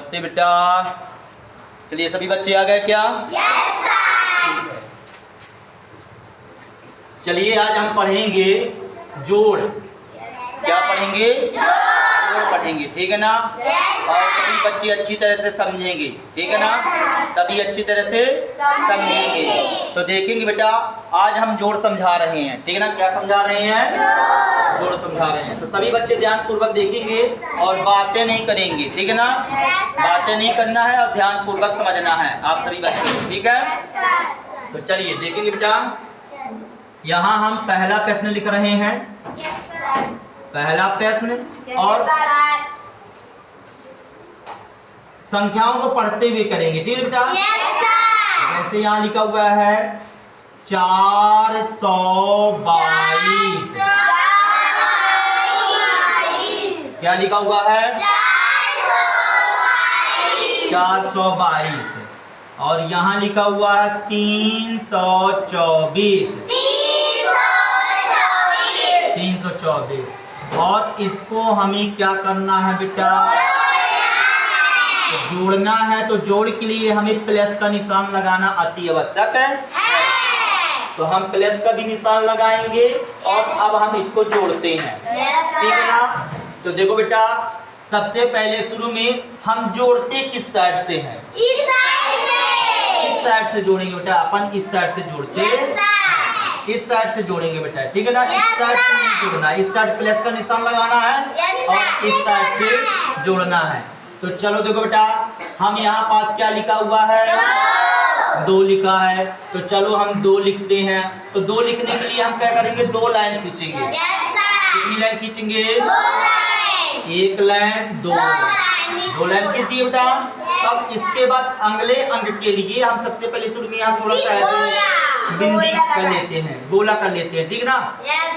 नमस्ते बेटा। चलिए सभी बच्चे आ गए क्या? Yes sir. चलिए आज हम पढ़ेंगे जोड़। क्या पढ़ेंगे? जोड़ पढ़ेंगे, ठीक है ना? और सभी बच्चे अच्छी तरह से समझेंगे, ठीक है ना? सभी अच्छी तरह से समझेंगे। तो देखेंगे बेटा, आज हम जोड़ समझा रहे हैं, ठीक है ना? क्या समझा रहे हैं? जोड़ समझा रहे हैं। तो सभी बच्चे ध्यान पूर्वक देखेंगे और बातें नहीं करेंगे, ठीक है ना? बातें नहीं करना है और ध्यान पूर्वक समझना है आप सभी बच्चे, ठीक है? तो चलिए देखेंगे बेटा, यहाँ हम पहला प्रश्न लिख रहे हैं। पहला प्रश्न और संख्याओं को पढ़ते हुए करेंगे, ठीक है बेटा? जैसे यहाँ लिखा हुआ है 422। क्या लिखा हुआ है? 422। और यहाँ लिखा हुआ है 324। 324। और इसको हमें क्या करना है बेटा? जोड़ना है। तो जोड़ के लिए हमें प्लस का निशान लगाना अति आवश्यक है। तो हम प्लस का भी निशान लगाएंगे और अब हम इसको जोड़ते हैं, ठीक है ना? तो देखो बेटा, सबसे पहले शुरू में हम जोड़ते किस साइड से हैं? इस साइड से जोड़ेंगे बेटा। अपन इस साइड से जोड़ते, इस साइड से जोड़ेंगे बेटा, ठीक है ना? इस साइड से नहीं जोड़ना, इस साइड प्लस का निशान लगाना है और इस साइड से जोड़ना है। तो चलो देखो बेटा, हम यहाँ पास क्या लिखा हुआ है? 2 लिखा है। तो चलो हम 2 लिखते हैं। तो 2 लिखने के लिए हम क्या करेंगे? 2 लाइन खींचेंगे। कितनी लाइन खींचेंगे? 1 लाइन, 2 लाइन खींच दिए बेटा। अब इसके बाद अगले अंक के लिए हम सबसे पहले शुरू में यहाँ थोड़ा सा ऐसे बिंदी कर लेते हैं, गोला कर लेते हैं, ठीक ना?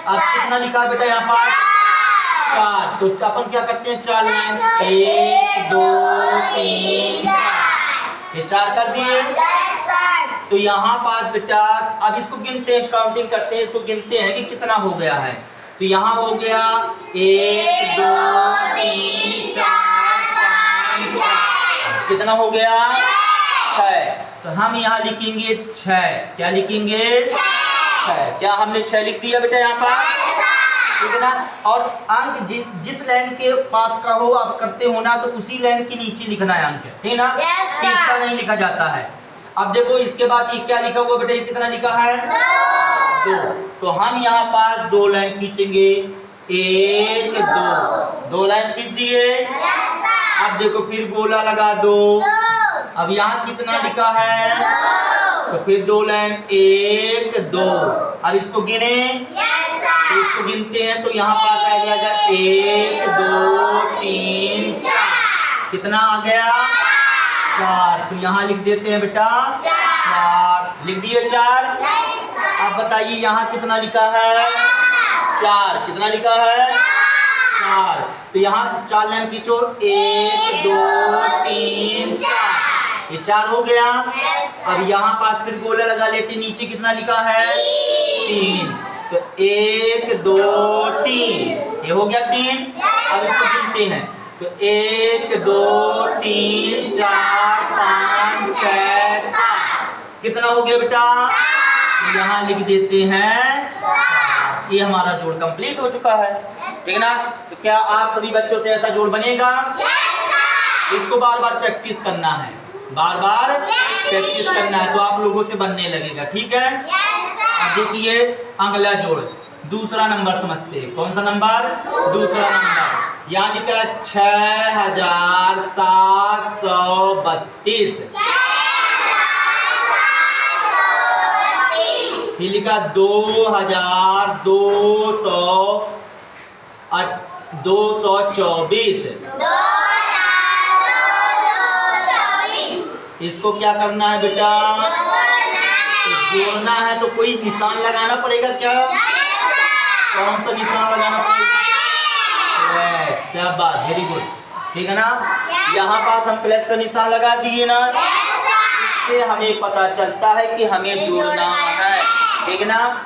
अब कितना लिखा बेटा यहाँ पर? 4। तो अपन क्या करते हैं? 4 लाइन, 1 2 3 4, ये 4 कर दिए। तो यहाँ पास बेटा अब इसको गिनते हैं, काउंटिंग करते हैं, इसको गिनते हैं कि कितना हो गया है। तो यहाँ हो गया 1 2 3 4 5 6। कितना हो गया? 6। तो हम यहाँ लिखेंगे 6। क्या लिखेंगे? 6। क्या हमने 6 लिख दिया बेटा यहाँ पर, ठीक है ना? और अंक जिस लाइन के पास का हो आप करते हो ना, तो उसी लाइन के नीचे लिखना है अंक, ठीक है ना? पीछा नहीं लिखा जाता है। अब देखो इसके बाद ये क्या लिखा हुआ बेटा? ये कितना लिखा है? 2। तो हम यहाँ पास 2 लाइन खींचेंगे, 1 2 लाइन खींच दिए। अब देखो फिर गोला लगा दो। अब यहाँ कितना लिखा है? तो फिर 2 लाइन, 1 2। अब इसको गिने, तो इसको गिनते हैं। तो यहाँ पास आ जाएगा 1 2 3 4। कितना आ गया? 4। तो यहाँ लिख देते हैं बेटा 4। लिख दिए 4। अब बताइए यहाँ कितना लिखा है? 4। कितना लिखा है? 4। तो यहाँ 4 लाइन खींचो, 1 2 3 4, ये 4 हो गया। अब यहाँ पास फिर गोला लगा लेते, नीचे कितना लिखा है? 3। तो 1 2 3, ये हो गया 3। अब इसको गिनते हैं। तो 1 2 3 4 5 6 7। कितना हो गया बेटा? यहाँ लिख देते हैं। ये हमारा जोड़ कंप्लीट हो चुका है, ठीक है ना? तो क्या आप सभी बच्चों से ऐसा जोड़ बनेगा? इसको बार बार प्रैक्टिस करना है, बार बार प्रैक्टिस करना है, तो आप लोगों से बनने लगेगा, ठीक है? अब देखिए अगला जोड़, दूसरा नंबर समझते हैं। कौन सा नंबर? दूसरा नंबर। यहाँ लिखा है 6732। फिर लिखा 2224। इसको क्या करना है बेटा? जोड़ना है। तो कोई निशान लगाना पड़ेगा क्या? कौन सा निशान लगाना पड़ेगा? शाबाश, वेरी गुड, ठीक है ना? यहाँ पास हम प्लस का निशान लगा दिए ना, इससे हमें पता चलता है कि हमें जोड़ना है, ठीक है ना?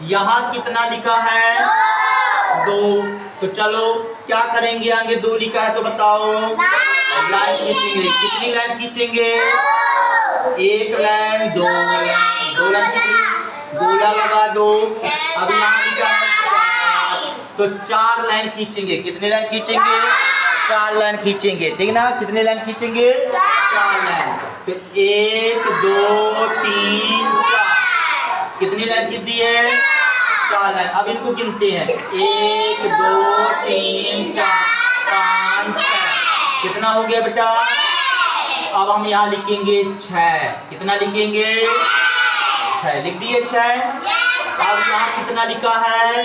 यहाँ कितना लिखा है? 2। तो चलो क्या करेंगे? आगे 2 लिखा है तो बताओ। लाइन खींचेंगे। कितनी लाइन खींचेंगे? एक लाइन, दो लाइन, दो लाइन खींचेंगे। गोला लगा दो। अब यहाँ लिखा है 4, तो 4 लाइन खींचेंगे। कितनी लाइन खींचेंगे? 4 लाइन खींचेंगे, ठीक ना? कितने लाइन खींचेंगे? 4 लाइन। तो 1 2 3 4, कितनी लाइन खींच दी है? 4 लाइन। अब इसको गिनते हैं। 1 2 3 4 5 6, कितना हो गया बेटा? अब हम यहाँ लिखेंगे 6। कितना लिखेंगे? 6 लिख दिए 6। अब यहाँ कितना लिखा है?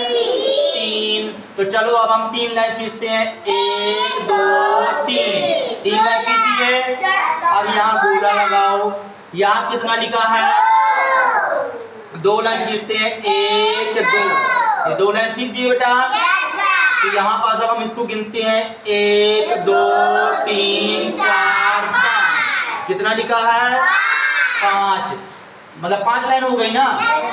3। तो चलो अब हम 3 लाइन खींचते हैं। 1 2 3, 3 लाइन खींच दिए। अब यहाँ गोला लगाओ। यहाँ कितना लिखा है? 2 लाइन खींचते हैं। 1 2, ये 2 लाइन खींच दिए बेटा। तो यहाँ पास अब हम इसको गिनते हैं। 1 2 3 4 5, कितना लिखा है? 5, मतलब 5 लाइन हो गई ना।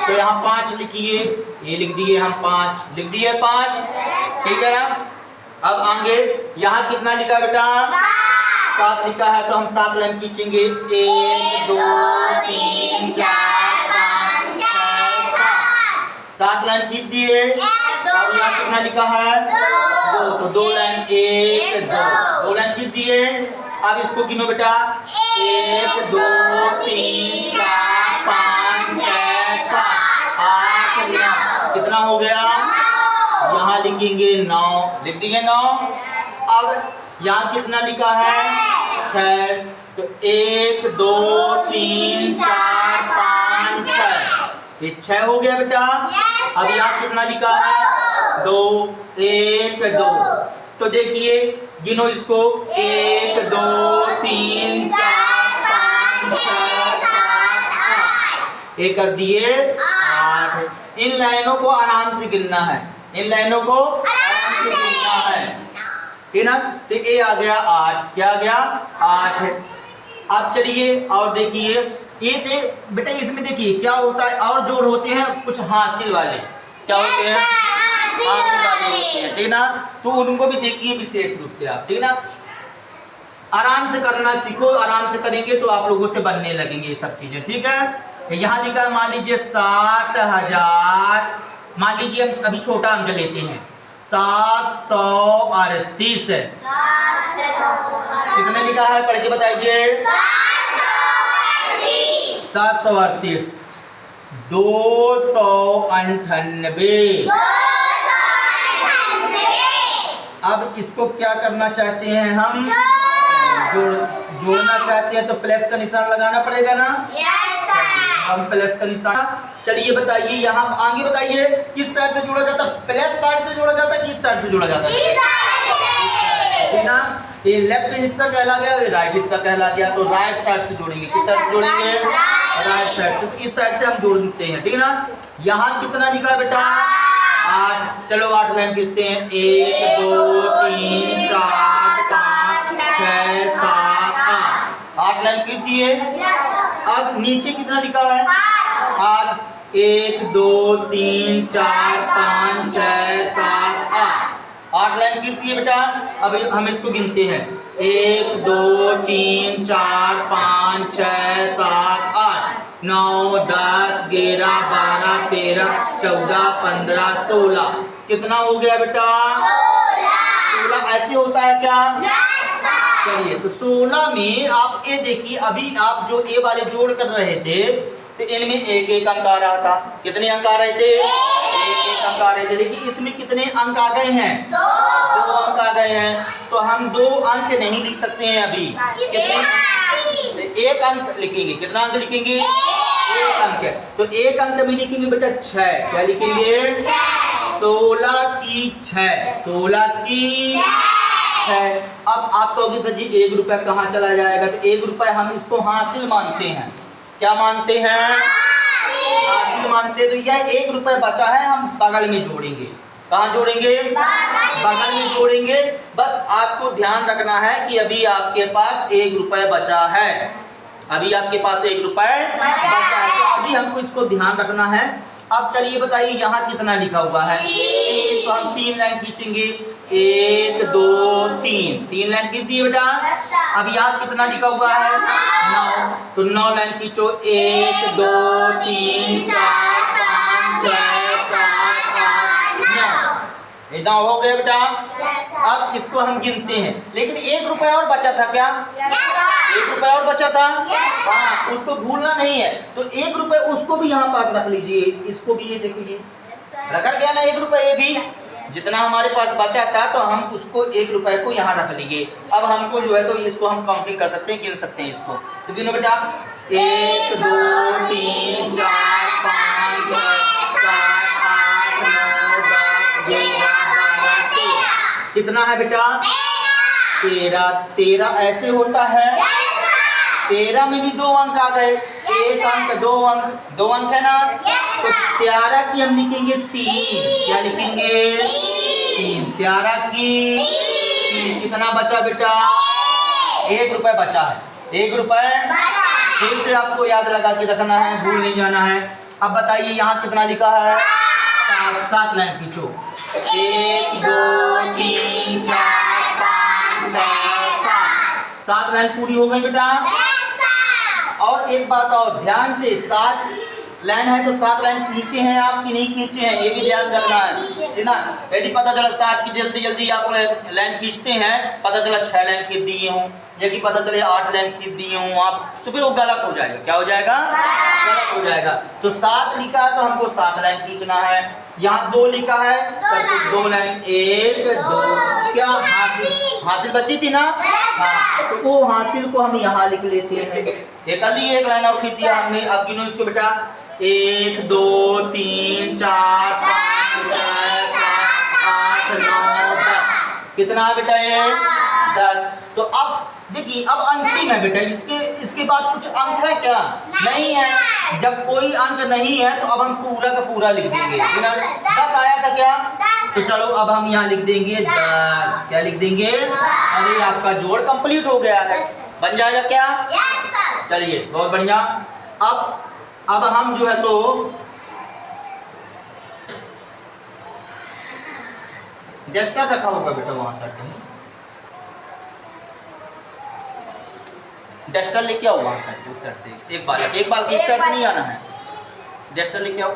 तो यहाँ 5 लिखिए। ये लिख दिए हम 5, लिख दिए 5, ठीक है ना? अब आगे यहाँ कितना लिखा बेटा? 7 लिखा है। तो हम 7 लाइन खींचेंगे। 1 2 3 4 5 6 7, 7 लाइन खींच दिए। अब यहाँ कितना लिखा है? 2, तो 2 लाइन, 1 2 लाइन खींच दिए। अब इसको गिनो बेटा। 1 2 3 4 5 6 7 8 9, कितना हो गया? यहाँ लिखेंगे 9, लिख दिए 9। अब यहाँ कितना लिखा है? 6, तो 1 2 3 4 5 6, ये 6 हो गया बेटा। अब यहाँ कितना लिखा है? 2 1 2, तो देखिए गिनो इसको। 1 2 3 4 5 6 7 8, ये कर दिए 8। इन लाइनों को आराम से गिनना है। इन लाइनों को आराम से गिनना है, ठीक ना? तो ये आ गया 8। क्या आ गया? 8। अब चलिए और देखिए ये बेटा, इसमें देखिए क्या होता है। और जोड़ होते हैं कुछ हासिल वाले। क्या होते हैं? हासिल वाले होते हैं, ठीक ना? तो उनको भी देखिए विशेष रूप से आप, ठीक ना? आराम से करना सीखो। आराम से करेंगे तो आप लोगों से बनने लगेंगे ये सब चीजें, ठीक है? यहाँ लिखा है, मान लीजिए 7000। मान लीजिए हम अभी छोटा अंक लेते हैं। 738 है। कितने लिखा है? पढ़ के बताइए। 738। 298। अब इसको क्या करना चाहते हैं हम? जोड़ना चाहते हैं तो प्लस का निशान लगाना पड़ेगा ना। हम प्लस का निशान। चलिए बताइए, यहाँ आगे बताइए किस साइड से जोड़ा जाता है? प्लस साइड से जोड़ा जाता है कि इस साइड से जोड़ा जाता है? ठीक ना? ये लेफ्ट हिस्सा कहला गया, ये राइट हिस्सा कहला गया। तो राइट साइड से जोड़ेंगे। किस साइड से जोड़ेंगे? राइट साइड से। तो इस साइड से हम जोड़ते हैं, ठीक ना? यहाँ कितना लिखा है बेटा? 8। चलो 8 लाइन खींचते हैं। 1 2 3 4 5 6 7 8, 8 लाइन खींच दिए। अब नीचे कितना लिखा है? 8। 1 2 3 4 5 6 7 8, 8 लाइन खींच दिए बेटा। अब हम इसको गिनते हैं। 1 2 3 4 5 6 7 8 9 10 11 12 13 14 15 16, कितना हो गया बेटा? 16। ऐसे होता है क्या? चलिए, तो 16 में आप ये देखिए, अभी आप जो ए वाले जोड़ कर रहे थे तो इनमें एक एक अंक आ रहा था। कितने अंक आ रहे थे? एक अंक आ रहे थे। लेकिन इसमें कितने अंक आ गए हैं? 2 अंक आ गए हैं। तो हम 2 अंक नहीं लिख सकते हैं अभी। एक अंक लिखेंगे। कितना अंक लिखेंगे? एक अंक है। तो एक अंक में लिखेंगे बेटा 6। क्या लिखेंगे? 16 की 6। 16 की 6। अब आप कहोगे सर जी 1 रुपया कहाँ चला जाएगा? तो 1 रुपया हम इसको हासिल मानते हैं। क्या मानते हैं? हासिल मानते हैं। तो यह 1 रुपया बचा है, हम बगल में जोड़ेंगे। कहाँ जोड़ेंगे? बगल में जोड़ेंगे। बस आपको ध्यान रखना है कि अभी आपके पास 1 रुपया बचा है। अभी आपके पास 1 रुपया बचा है, तो अभी हमको इसको ध्यान रखना है। अब चलिए बताइए यहाँ कितना लिखा हुआ है? 3। तो हम 3 लाइन खींचेंगे। 1 2 3, 3 लाइन खींच दिए बेटा। अब यहाँ कितना लिखा हुआ है 9, तो 9 लाइन खींचो 1 2 3 4 5 6 7 8 9। इतना हो गया बेटा। अब इसको हम गिनते हैं, लेकिन 1 रुपया और बचा था क्या? 1 रुपया और बचा था। हाँ, उसको भूलना नहीं है। तो 1 रुपया उसको भी यहाँ पास रख लीजिए, इसको भी ये देखिए रखा गया ना 1 रुपया। ये भी जितना हमारे पास बचा था तो हम उसको 1 रुपए को यहाँ रख लेंगे। अब हमको जो है तो इसको हम काउंटिंग कर सकते हैं, गिन सकते हैं इसको। तो गिनो बेटा 1 2 3 4 5 6 7 8 9 10 11 12 13। कितना है बेटा 13। 13 ऐसे होता है। 13 में भी 2 अंक आ गए, 1 अंक 2 अंक, 2 अंक है ना। तो 13 की हम लिखेंगे 3। क्या लिखेंगे 3। 13 की 3। कितना बचा बेटा 1 रुपए बचा है। 1 रुपए फिर से आपको याद लगा के रखना है, भूल नहीं जाना है। अब बताइए यहाँ कितना लिखा है 7 लाइन खींचो 1 2 3 4 5 6 7 लाइन पूरी हो गई बेटा। और एक बात और ध्यान से, 7 लाइन है तो 7 लाइन खींचे हैं आप कि नहीं खींचे हैं, ये भी ध्यान रखना है, ठीक ना। यदि पता चला 7 की जल्दी जल्दी आप लाइन खींचते हैं, पता चला 6 लाइन खींच दिए हूँ, यदि पता चले 8 लाइन खींच दिए हूँ आप, तो फिर वो गलत हो जाएगा। क्या हो जाएगा? गलत हो जाएगा। तो 7 लिखा है तो हमको 7 लाइन खींचना है। यहाँ 2 लिखा है तो 2 लाइन 1 2। क्या हासिल बची थी ना। हाँ, तो वो हासिल को हम यहाँ लिख लेते हैं। एक लाइन और खींच दिया हमने। अब गिनो इसको बेटा 1 2 3 4 5 6 7 8 9 10। कितना है बेटा ये 10। तो अब देखिए अब अंतिम है बेटा, इसके बाद कुछ अंक है क्या? नहीं है। जब कोई अंक नहीं है तो अब हम पूरा का पूरा लिख देंगे। 10 आया था क्या? तो चलो अब हम यहाँ लिख देंगे 10। क्या लिख देंगे? अरे आपका जोड़ कंप्लीट हो गया है, बन जाएगा क्या? चलिए बहुत बढ़िया। अब हम जो है तो डस्टर रखा होगा बेटा वहां से, डस्टर लेके आओ वहां साइड से, उस साइड से। एक बार इस साइड से नहीं आना है, डस्टर लेके आओ।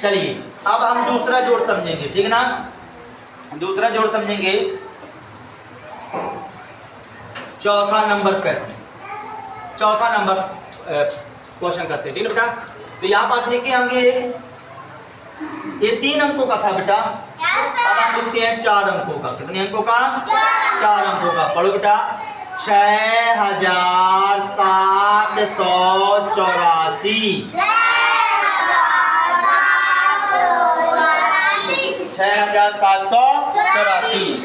चलिए अब हम दूसरा जोड़ समझेंगे, ठीक ना। दूसरा जोड़ समझेंगे, चौथा नंबर प्रश्न, चौथा नंबर क्वेश्चन करते हैं, ठीक है बेटा। तो यहाँ पास लेके आएंगे, ये 3 अंकों का था बेटा। अब हम लिखते हैं 4 अंकों का। कितने अंकों का? 4 अंकों का। पढ़ो बेटा 6784। 6784।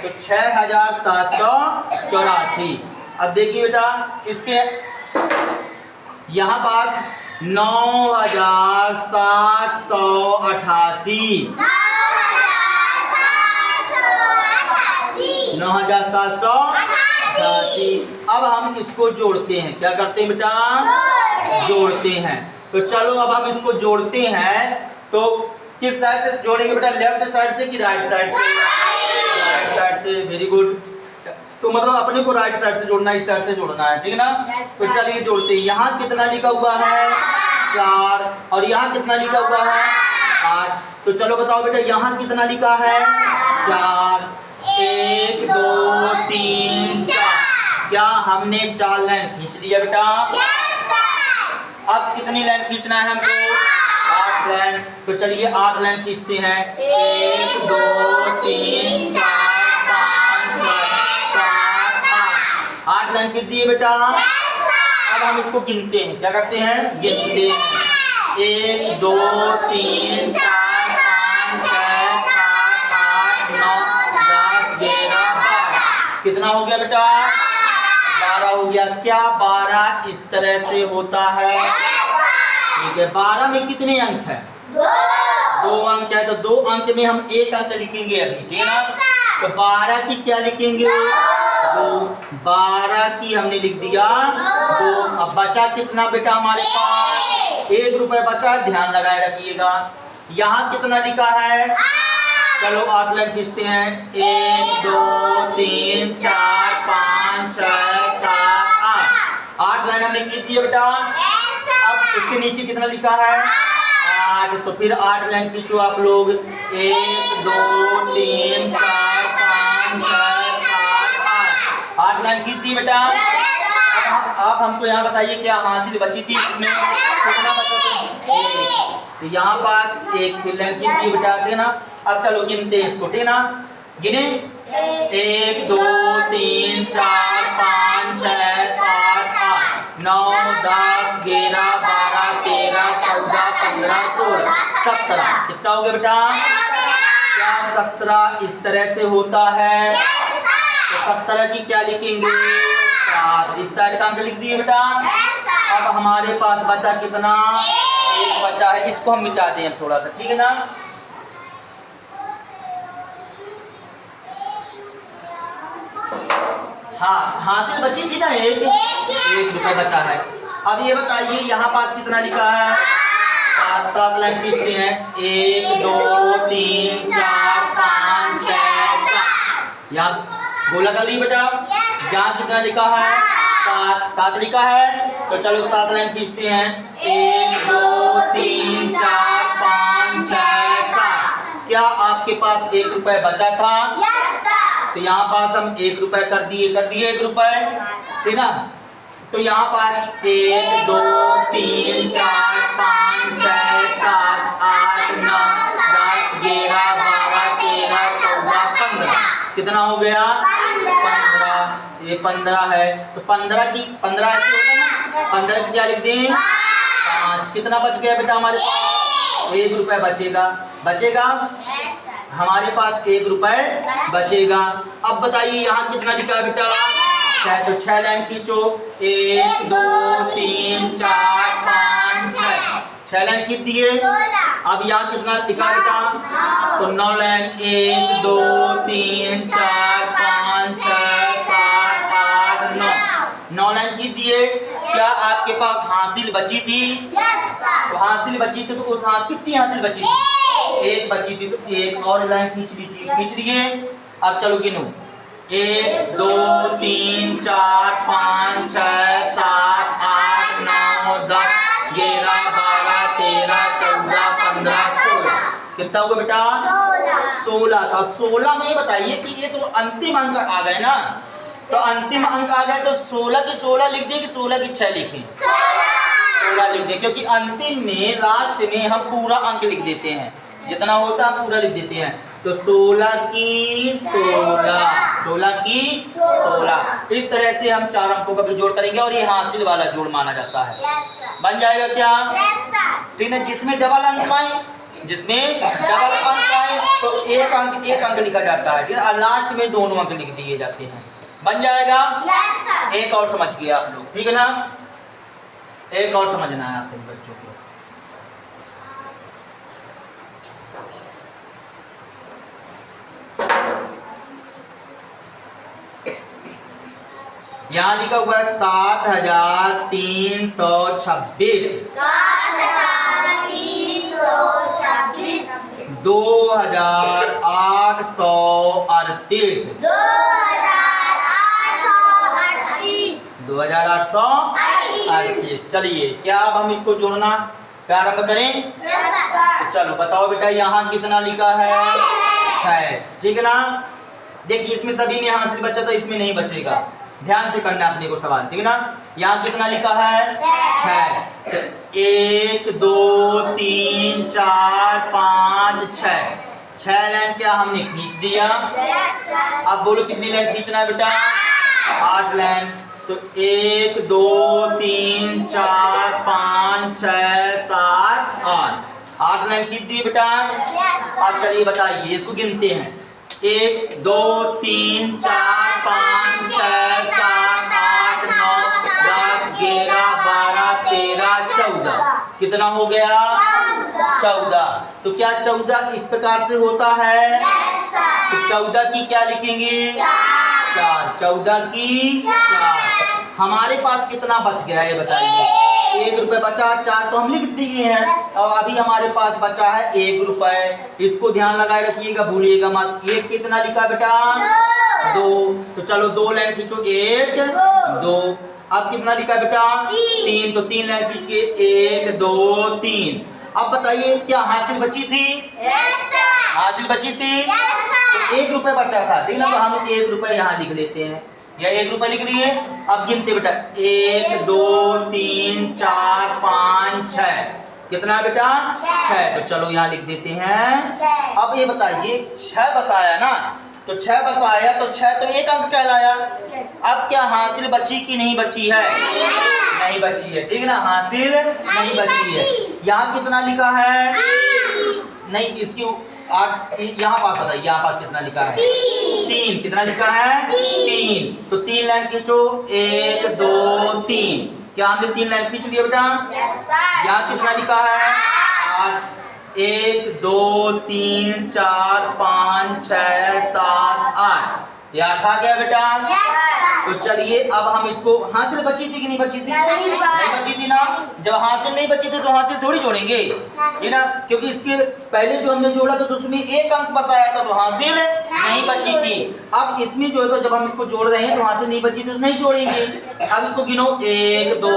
तो 6784। अब देखिए बेटा इसके यहाँ पास 9788। 9788। अब हम इसको जोड़ते हैं। क्या करते हैं बेटा? जोड़ते हैं। तो चलो अब हम इसको जोड़ते हैं। तो किस साइड से जोड़ेंगे बेटा? लेफ्ट साइड से कि राइट साइड से? राइट साइड से। Very good. तो मतलब अपने को राइट साइड से जोड़ना है, इस साइड से जोड़ना है, ठीक है ना। तो चलिए जोड़ते हैं। यहाँ कितना लिखा हुआ है? 4। और यहाँ कितना लिखा हुआ है? 8। तो चलो बताओ बेटा यहाँ कितना लिखा है? 4। 1 2 3 4। क्या हमने 4 लाइन खींच लिया बेटा? अब कितनी लाइन खींचना है हमको? 8 लाइन। तो चलिए 8 लाइन खींचते हैं। 1 2 3 4 5 6 7 8 लाइन खींच दिए बेटा। अब हम इसको गिनते हैं। क्या करते हैं? गिनते हैं। 1 2 3 4 5 6 7 8 9 10 11 12। कितना हो गया बेटा? 12 हो गया। क्या 12 इस तरह से होता है? ठीक है। 12 में कितने अंक है? 2 अंक है। तो 2 अंक में हम 1 अंक लिखेंगे अभी, ठीक है ना। तो 12 की क्या लिखेंगे? 2। 12 की हमने लिख दिया 2। अब बचा कितना बेटा हमारे पास? 1 रुपए बचा। ध्यान लगाए रखिएगा। यहाँ कितना लिखा है? चलो 8 लाइन खींचते हैं। 1 2 3 4 5 6 7 8। 8 लाइन हमने खींच दी है बेटा। अब उसके नीचे कितना लिखा है? 8। तो फिर 8 लाइन खींचो आप लोग। 1 2 3 4 5 6 7 8। 8 लाइन खींच दी बेटा। अब आप हमको यहाँ बताइए क्या हासिल बची थी इसमें? कितना बचा था? 1। तो यहाँ पास 1 फिर लाइन खींच दी बेटा, देना। अब चलो गिनते हैं इसको, ठीक ना? गिने 1 2 3 4 5 6 7 8 9 10 11 12 13 14 15 16 17। कितना हो गया बेटा? क्या 17 इस तरह से होता है? तो 17 की क्या लिखेंगे? 7। इस साइड का अंक लिख दिए बेटा। अब हमारे पास बचा कितना? 1 बचा है। इसको हम मिटा दें थोड़ा सा, ठीक है ना? हाँ, हासिल बची थी ना 1 रुपए बचा है। अब ये बताइए यहाँ पास कितना लिखा है? 7 लाइन खींचते हैं। 1 2 3 4 5 6 7। यहाँ गोला कर ली बेटा। यहाँ कितना लिखा है? 7 लिखा है। तो चलो 7 लाइन खींचते हैं। 1 2 3 4 5 6 7। क्या आपके पास 1 रुपए बचा था? तो यहाँ पास हम 1 रुपए कर दिए 1 रुपए, ठीक ना? तो यहाँ पास 1 2 3 4 5 6 7 8 9 10 11 12 13 14 15। कितना हो गया? 15। ये 15 है। तो 15 ऐसे होता है ना? 15 की क्या लिख दें? 5। कितना बच गया बेटा हमारे पास? 1 रुपए बचेगा हमारे पास 1 रुपए बचेगा। अब बताइए यहाँ कितना लिखा है बेटा? 6। तो 6 लाइन खींचो। 1 2 3 4 5 6 लाइन खींच दिए। अब यहाँ कितना लिखा है बेटा? तो 9 लाइन। 1 2 3 4 5 6 7 8 9 लाइन खींच दिए। क्या आपके पास हासिल बची थी? तो हासिल बची थी तो उस हाथ कितनी हासिल बची थी? 1 बची थी। तो 1 और लाइन खींच लिए। अब चलो गिनो। 1 2 3 4 5 6 7 8 9 10 11 12 13 14 15 16। कितना होगा बेटा? 16। तो अब 16 में ये बताइए कि ये तो अंतिम अंक आ गए ना? तो अंतिम अंक आ गए तो 16 की 16 लिख दें कि 16 की 6 लिखें? 16 लिख दें, क्योंकि अंतिम में लास्ट में हम पूरा अंक लिख देते हैं। जितना होता है पूरा लिख देते हैं। तो 16 की 16 की 16। इस तरह से हम 4 अंकों का भी जोड़ करेंगे और ये हासिल वाला जोड़ माना जाता है। बन जाएगा क्या? ठीक है। जिसमें डबल अंक आए तो एक अंक लिखा जाता है, ठीक है? लास्ट में दोनों अंक लिख दिए जाते हैं। बन जाएगा? एक और समझ गए आप लोग, ठीक है ना? एक और समझना है आप सभी बच्चों को। यहाँ लिखा हुआ है 7326 2838 2838। चलिए क्या अब हम इसको जोड़ना प्रारंभ करें? तो चलो बताओ बेटा यहाँ कितना लिखा है? 6, ठीक है ना? देखिए इसमें सभी में हासिल बचा था, इसमें नहीं बचेगा। ध्यान से करना अपने को सवाल, ठीक है ना? यहाँ कितना लिखा है? 6। 1 2 3 4 5 6 लाइन क्या हमने खींच दिया। अब बोलो कितनी लाइन खींचना है बेटा? 8 लाइन। तो 1 2 3 4 5 6 7 8 लाइन खींच दी बेटा। अब चलिए बताइए इसको गिनते हैं। 1 2 3 4 5 6 7 8 9 10 11 12 13 14। कितना हो गया? 14। तो क्या 14 इस प्रकार से होता है? तो 14 की क्या लिखेंगे? 4। 14 की 4। हमारे पास कितना बच गया ये बताइए? 1 रुपए बचा, 4 तो हम लिख दिए हैं। और अभी हमारे पास बचा है 1 रुपए। इसको ध्यान लगाए रखिएगा, भूलिएगा मत। 1 कितना लिखा बेटा? 2। तो चलो 2 लाइन खींचो, 1 2। अब कितना लिखा बेटा? 3। तो 3 लाइन खींचिए, 1 2 3। अब बताइए क्या हासिल बची थी? हासिल बची थी, तो 1 रुपए बचा था, ठीक ना? तो हम 1 रुपए यहाँ लिख लेते हैं, या 1 रुपए लिख लिए। अब गिनते बेटा, 1 2 3 4 5 6। कितना है बेटा? 6। तो चलो यहाँ लिख देते हैं। अब ये बताइए 6 बसाया ना, तो 6 बसाया तो 6 तो 1 अंक कहलाया। अब क्या हासिल बची कि नहीं बची है? नहीं बची है, ठीक है ना? हासिल नहीं बची है। यहाँ कितना लिखा है? नहीं, इसकी 8 यहाँ पास बताइए, यहाँ पास कितना लिखा है? 3। कितना लिखा है? 3। तो 3 लाइन खींचो, 1 2 3। क्या हमने 3 लाइन खींच लिया बेटा? यहाँ कितना लिखा है? 8। 1 2 3 4 5 6 7 8। ये 8 आ गया बेटा। तो चलिए अब हम इसको, हासिल बची थी कि नहीं बची थी? नहीं बची थी ना। जब हासिल नहीं बची थी तो हासिल थोड़ी जोड़ेंगे, है ना? क्योंकि इसके पहले जो हमने जोड़ा था तो उसमें 1 अंक बसाया था, तो हासिल नहीं बची थी। अब इसमें जो है तो जब हम इसको जोड़ रहे हैं तो हासिल नहीं बची थी तो नहीं जोड़ेंगे। अब इसको गिनो, 1 2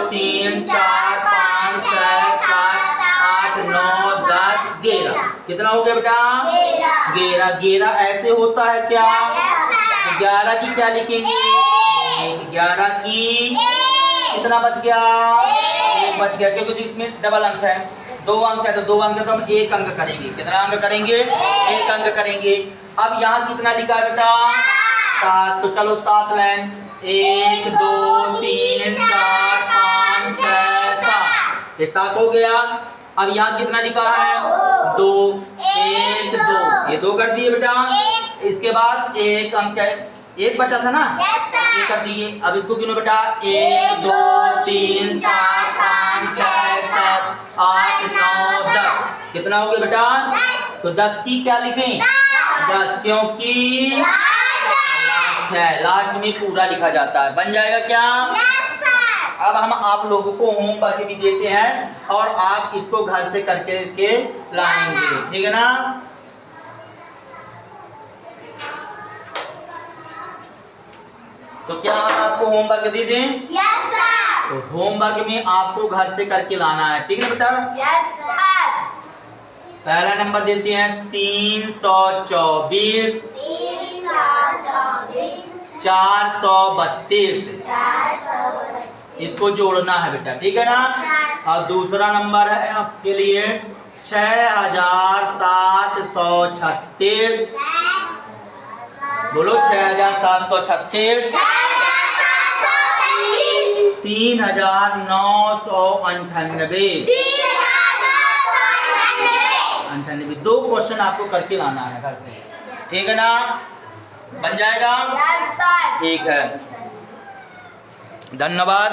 3 4 5 6 7 8 9 10 11। कितना हो गया बेटा? 11। 11 ऐसे होता है क्या? 11 की क्या लिखेंगे? 11 की कितना बच गया? 1 बच गया, क्योंकि इसमें डबल अंक है, 2 अंक है, तो 2 अंक है तो हम 1 अंक करेंगे। कितना अंक करेंगे? 1 अंक करेंगे। अब यहाँ कितना लिखा है बेटा? 7। तो चलो 7 लाइन, 1 2 3 4 5 6 7। ये 7 हो गया। अब यहाँ कितना लिखा है? 2 1 2। ये 2 कर दिए बेटा। इसके बाद 1 अंक है, 1 बचा था ना? ये कर दिए। अब इसको गिनो बेटा, 1 2 3 4 5 6 7 8 9 10। कितना हो गया बेटा? तो 10 की क्या लिखें? 10, क्योंकि लास्ट है, लास्ट में पूरा लिखा जाता है। बन जाएगा क्या? अब हम आप लोगों को होमवर्क भी देते हैं और आप इसको घर से करके के लाएंगे, ठीक है ना? तो क्या हम आपको होमवर्क दे दें? Yes sir. तो होमवर्क में आपको घर से करके लाना है, ठीक है बेटा? Yes sir. पहला नंबर देते हैं 324 432। इसको जोड़ना है बेटा, ठीक है ना? और दूसरा नंबर है आपके लिए 6736। बोलो 6736। 3998। 2 क्वेश्चन आपको करके लाना है घर से, ठीक है ना? बन जाएगा? Yes sir. ठीक है, धन्यवाद।